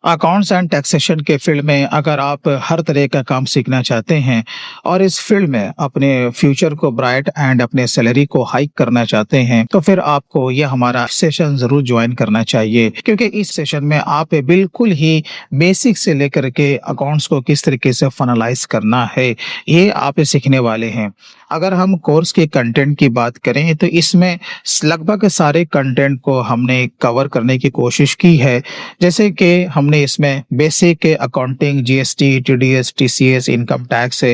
Accounts and taxation के field में अगर आप हर तरह का काम सीखना चाहते हैं और इस फील्ड में अपने फ्यूचर को ब्राइट एंड अपने सैलरी को हाइक करना चाहते हैं तो फिर आपको यह हमारा सेशन जरूर ज्वाइन करना चाहिए, क्योंकि इस सेशन में आप बिल्कुल ही बेसिक से लेकर के अकाउंट्स को किस तरीके से फाइनलाइज करना है ये आप सीखने वाले हैं। अगर हम कोर्स के कंटेंट की बात करें तो इसमें लगभग सारे कंटेंट को हमने कवर करने की कोशिश की है। जैसे कि हमने इसमें basic accounting, GST, TDS, TCS, income tax,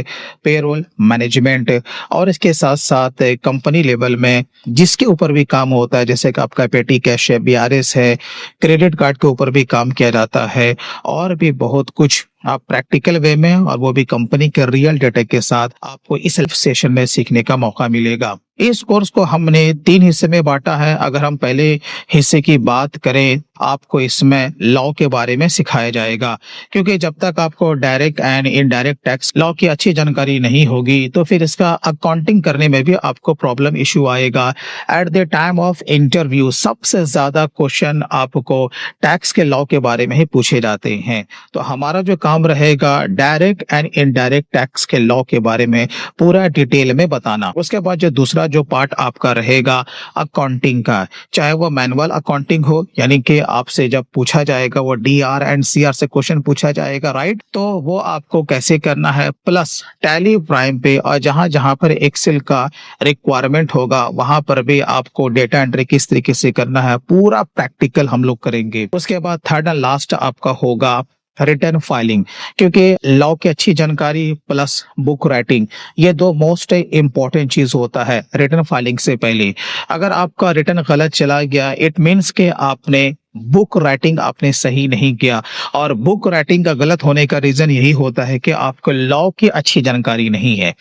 payroll management और इसके साथ साथ कंपनी लेवल में जिसके ऊपर भी काम होता है, जैसे कि आपका पेटी कैश है, बीआरएस है, क्रेडिट कार्ड के ऊपर भी काम किया जाता है और भी बहुत कुछ आप प्रैक्टिकल वे में और वो भी कंपनी के रियल डेटा के साथ आपको इस सेशन में सीखने का मौका मिलेगा। इस कोर्स को हमने 3 हिस्से में बांटा है। अगर हम पहले हिस्से की बात करें, आपको इसमें लॉ के बारे में सिखाया जाएगा, क्योंकि जब तक आपको direct and indirect tax law की अच्छी जानकारी नहीं होगी तो फिर इसका अकाउंटिंग करने में भी आपको प्रॉब्लम इशू आएगा। At the time of interview सबसे ज्यादा क्वेश्चन आपको टैक्स के लॉ के बारे में ही पूछे जाते हैं। तो हमारा जो काम रहेगा डायरेक्ट एंड इनडायरेक्ट टैक्स के लॉ के बारे में पूरा डिटेल में बताना। उसके बाद जो दूसरा जो पार्ट आपका रहेगा अकाउंटिंग का, चाहे वो मैनुअल अकाउंटिंग हो, यानी कि आपसे जब पूछा जाएगा वो डीआर एंड सीआर से क्वेश्चन पूछा जाएगा, राइट, तो वो आपको कैसे करना है, प्लस टैली प्राइम पे और जहां जहां पर एक्सेल का रिक्वायरमेंट होगा वहां पर भी आपको डेटा एंट्री किस तरीके से करना है पूरा प्रैक्टिकल हम लोग करेंगे। उसके बाद थर्ड एंड लास्ट आपका होगा रिटर्न फाइलिंग, क्योंकि लॉ की अच्छी जानकारी प्लस बुक राइटिंग ये दो मोस्ट इंपॉर्टेंट चीज होता है रिटर्न फाइलिंग से पहले। अगर आपका रिटर्न गलत चला गया इट मीन्स के आपने बुक राइटिंग आपने सही नहीं किया, और बुक राइटिंग का गलत होने का रीजन यही होता है कि आपको लॉ की अच्छी जानकारी नहीं है।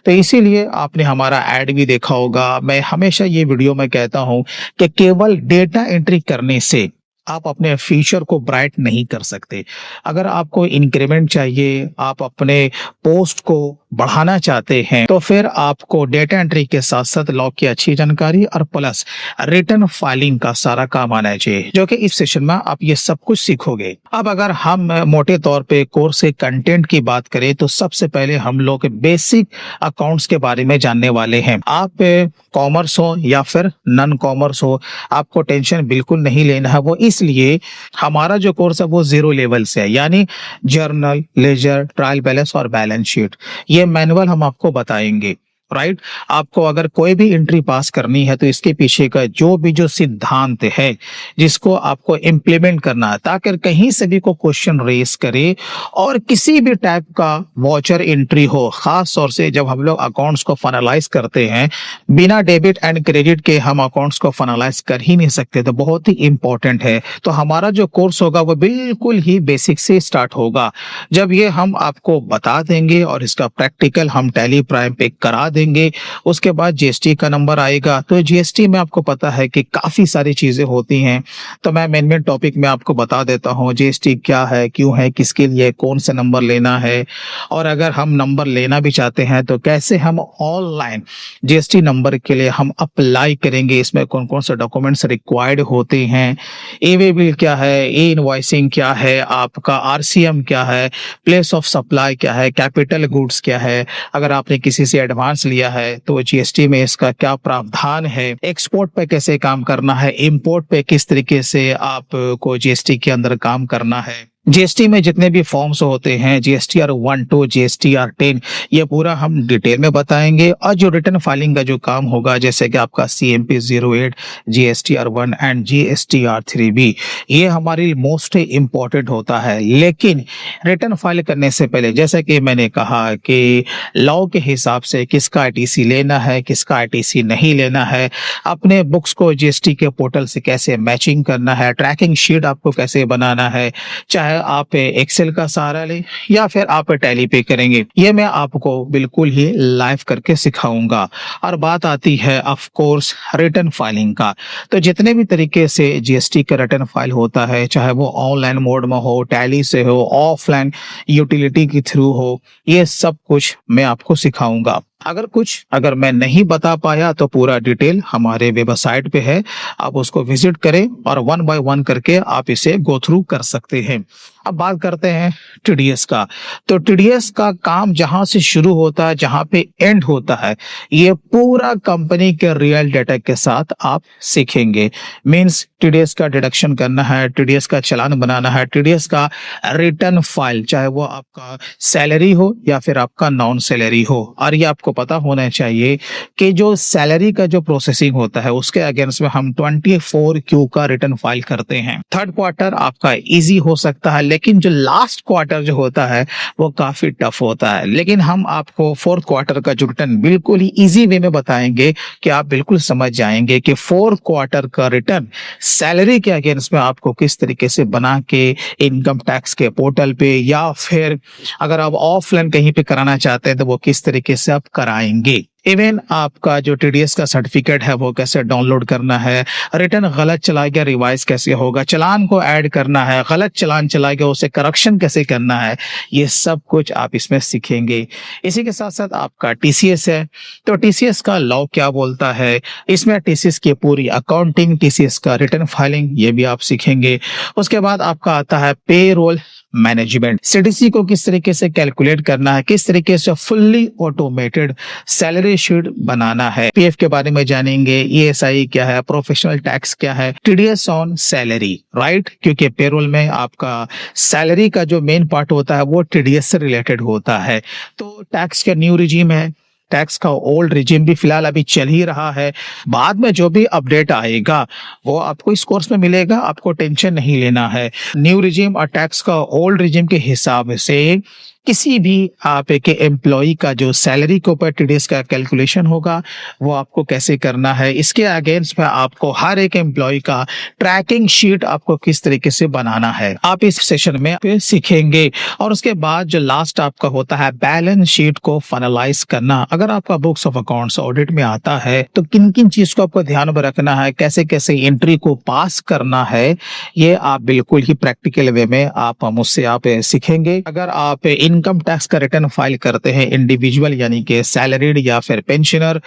तो इसीलिए आपने हमारा एड भी देखा होगा। मैं हमेशा ये वीडियो में कहता हूं कि केवल डेटा एंट्री करने से आप अपने फ्यूचर को ब्राइट नहीं कर सकते। अगर आपको इंक्रीमेंट चाहिए, आप अपने पोस्ट को बढ़ाना चाहते हैं, तो फिर आपको डेटा एंट्री के साथ साथ लॉ की अच्छी जानकारी और प्लस रिटर्न फाइलिंग का सारा काम आना चाहिए, जो कि इस सेशन में आप ये सब कुछ सीखोगे। अब अगर हम मोटे तौर पे कोर्स के कंटेंट की बात करें तो सबसे पहले हम लोग बेसिक अकाउंट्स के बारे में जानने वाले हैं। आप कॉमर्स हो या फिर नॉन कॉमर्स हो, आपको टेंशन बिल्कुल नहीं लेना है। वो इसलिए हमारा जो कोर्स है वो 0 लेवल से है, यानी जर्नल, लेजर, ट्रायल बैलेंस और बैलेंस शीट ये मैनुअल हम आपको बताएंगे, राइट। आपको अगर कोई भी एंट्री पास करनी है तो इसके पीछे का जो सिद्धांत है जिसको आपको इम्प्लीमेंट करना है, ताकि कहीं से भी को क्वेश्चन रेस करे और किसी भी टाइप का वाउचर एंट्री हो, खास तौर से जब हम लोग अकाउंट्स को फाइनलाइज करते हैं, बिना डेबिट एंड क्रेडिट के हम अकाउंट्स को फाइनलाइज कर ही नहीं सकते। तो बहुत ही इंपॉर्टेंट है। तो हमारा जो कोर्स होगा वो बिल्कुल ही बेसिक से स्टार्ट होगा। जब ये हम आपको बता देंगे और इसका प्रैक्टिकल हम टैली प्राइम पे करा देंगे, उसके बाद जीएसटी का नंबर आएगा। तो जीएसटी में आपको पता है कि काफी सारी चीजें होती हैं, तो मैं मेन टॉपिक में आपको बता देता हूँ जीएसटी क्या है, क्यों है, किसके लिए, कौन सा नंबर लेना है, और अगर हम नंबर लेना भी चाहते हैं तो कैसे हम ऑनलाइन जीएसटी नंबर के लिए हम अप्लाई करेंगे, इसमें कौन कौन से डॉक्यूमेंट्स रिक्वायर्ड होते हैं, ई वे बिल क्या है, ई इनवॉइसिंग क्या है, आपका आरसीएम क्या है, प्लेस ऑफ सप्लाई क्या है, कैपिटल गुड्स क्या है, अगर आपने किसी से एडवांस लिया है तो जीएसटी में इसका क्या प्रावधान है, एक्सपोर्ट पे कैसे काम करना है, इंपोर्ट पे किस तरीके से आपको जीएसटी के अंदर काम करना है। जीएसटी में जितने भी फॉर्म्स होते हैं, जीएसटीआर 1 2 जीएसटीआर 10, ये पूरा हम डिटेल में बताएंगे। और जो रिटर्न फाइलिंग का जो काम होगा, जैसे कि आपका CMP 08, GSTR 1 and GSTR 3B, ये हमारी मोस्ट इंपॉर्टेंट होता है। लेकिन रिटर्न फाइल करने से पहले, जैसे कि मैंने कहा कि लॉ के हिसाब से किसका आईटीसी लेना है, किसका आईटीसी नहीं लेना है, अपने बुक्स को जीएसटी के पोर्टल से कैसे मैचिंग करना है, ट्रैकिंग शीट आपको कैसे बनाना है, चाहे आप एक्सेल का सहारा लें या फिर आप टैली पे करेंगे, ये मैं आपको बिल्कुल ही लाइव करके सिखाऊंगा। और बात आती है ऑफ कोर्स रिटर्न फाइलिंग का, तो जितने भी तरीके से जीएसटी का रिटर्न फाइल होता है, चाहे वो ऑनलाइन मोड में हो, टैली से हो, ऑफलाइन यूटिलिटी के थ्रू हो, ये सब कुछ मैं आपको सिखाऊंगा। अगर मैं नहीं बता पाया तो पूरा डिटेल हमारे वेबसाइट पे है, आप उसको विजिट करें और वन बाय वन करके आप इसे गो थ्रू कर सकते हैं। अब बात करते हैं टीडीएस का। तो टीडीएस का काम जहां से शुरू होता है, जहां पे एंड होता है, ये पूरा कंपनी के रियल डाटा के साथ आप सीखेंगे। मींस टीडीएस का डिडक्शन करना है, टीडीएस का चालान बनाना है, टीडीएस का रिटर्न फाइल, चाहे वो आपका सैलरी हो या फिर आपका नॉन सैलरी हो। और ये आपको पता होना चाहिए कि जो सैलरी का जो प्रोसेसिंग होता है उसके अगेंस्ट में हम 24Q का रिटर्न फाइल करते हैं। थर्ड क्वार्टर आपका इजी हो सकता है, लेकिन जो लास्ट क्वार्टर जो होता है वो काफी टफ होता है। लेकिन हम आपको फोर्थ क्वार्टर का जो रिटर्न बिल्कुल ही इजी वे में बताएंगे कि आप बिल्कुल समझ जाएंगे कि फोर्थ क्वार्टर का रिटर्न सैलरी के अगेंस्ट में आपको किस तरीके से बना के इनकम टैक्स के पोर्टल पे, या फिर अगर आप ऑफलाइन कहीं पे कराना चाहते हैं तो वो किस तरीके से आप कराएंगे। इवन आपका जो टीडीएस का सर्टिफिकेट है वो कैसे डाउनलोड करना है, रिटर्न गलत चला गया रिवाइज कैसे होगा, चालान को ऐड करना है, गलत चालान चला गया उसे करेक्शन कैसे करना है, ये सब कुछ आप इसमें सीखेंगे। इसी के साथ साथ आपका टीसीएस है, तो टीसीएस का लॉ क्या बोलता है, इसमें टीसीएस की पूरी अकाउंटिंग, टीसीएस का रिटर्न फाइलिंग, ये भी आप सीखेंगे। उसके बाद आपका आता है पेरोल मैनेजमेंट, सीडीसी को किस तरीके से कैलकुलेट करना है, किस तरीके से फुल्ली ऑटोमेटेड सैलरी शीट बनाना है, पीएफ के बारे में जानेंगे, ईएसआई क्या है, प्रोफेशनल टैक्स क्या है, टीडीएस ऑन सैलरी, राइट, क्योंकि पेरोल में आपका सैलरी का जो मेन पार्ट होता है वो टीडीएस से रिलेटेड होता है। तो टैक्स का न्यू रिजीम है, टैक्स का ओल्ड रिजीम भी फिलहाल अभी चल ही रहा है, बाद में जो भी अपडेट आएगा वो आपको इस कोर्स में मिलेगा, आपको टेंशन नहीं लेना है। न्यू रिजीम और टैक्स का ओल्ड रिजीम के हिसाब से किसी भी आपके एम्प्लॉय का जो सैलरी के ऊपर टीडीएस का कैलकुलेशन होगा वो आपको कैसे करना है, इसके अगेंस्ट में आपको हर एक एम्प्लॉय का ट्रैकिंग शीट आपको किस तरीके से बनाना है, आप इस सेशन में सीखेंगे। और उसके बाद जो लास्ट आपका होता है बैलेंस शीट को फाइनलाइज करना। अगर आपका बुक्स ऑफ अकाउंट्स ऑडिट में आता है तो किन किन चीज को आपको ध्यान में रखना है, कैसे कैसे एंट्री को पास करना है, ये आप बिल्कुल ही प्रैक्टिकल वे में आप मुझसे आप सीखेंगे। अगर आप इनकम टैक्स का रिटर्न फाइल करते हैं इंडिविजुअल यानी कि सैलरीड या फिर पेंशनर,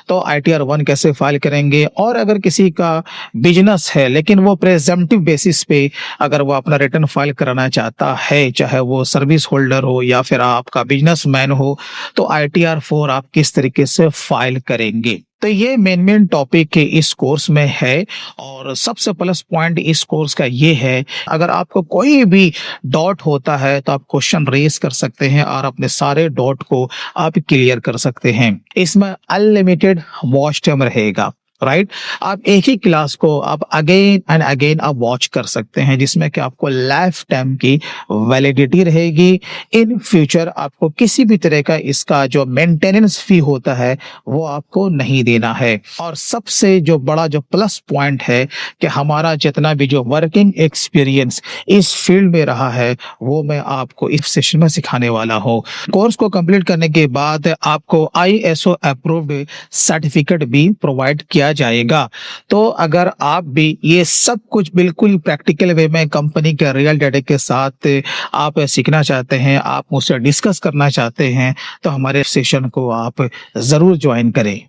तो आईटीआर 1 कैसे फाइल करेंगे। और अगर किसी का बिजनेस है लेकिन वो प्रेजम्पटिव बेसिस पे अगर वो अपना रिटर्न फाइल कराना चाहता है, चाहे वो सर्विस होल्डर हो या फिर आपका बिजनेसमैन हो, तो आईटीआर 4 आप किस तरीके से फाइल करेंगे। तो ये मेन टॉपिक इस कोर्स में है। और सबसे प्लस पॉइंट इस कोर्स का ये है, अगर आपको कोई भी डाउट होता है तो आप क्वेश्चन रेज कर सकते हैं और अपने सारे डाउट को आप क्लियर कर सकते हैं। इसमें अनलिमिटेड वॉच टाइम रहेगा, राइट। आप एक ही क्लास को आप अगेन एंड अगेन आप वॉच कर सकते हैं, जिसमें कि आपको लाइफ टाइम की वैलिडिटी रहेगी। इन फ्यूचर आपको किसी भी तरह का इसका जो मेंटेनेंस फी होता है वो आपको नहीं देना है। और सबसे जो बड़ा जो प्लस पॉइंट है कि हमारा जितना भी जो वर्किंग एक्सपीरियंस इस फील्ड में रहा है वो मैं आपको इस सेशन में सिखाने वाला हूँ। कोर्स को कंप्लीट करने के बाद आपको आईएसओ अप्रूव्ड सर्टिफिकेट भी प्रोवाइड किया जाएगा। तो अगर आप भी ये सब कुछ बिल्कुल प्रैक्टिकल वे में कंपनी के रियल डाटा के साथ आप सीखना चाहते हैं, आप मुझसे डिस्कस करना चाहते हैं, तो हमारे सेशन को आप जरूर ज्वाइन करें।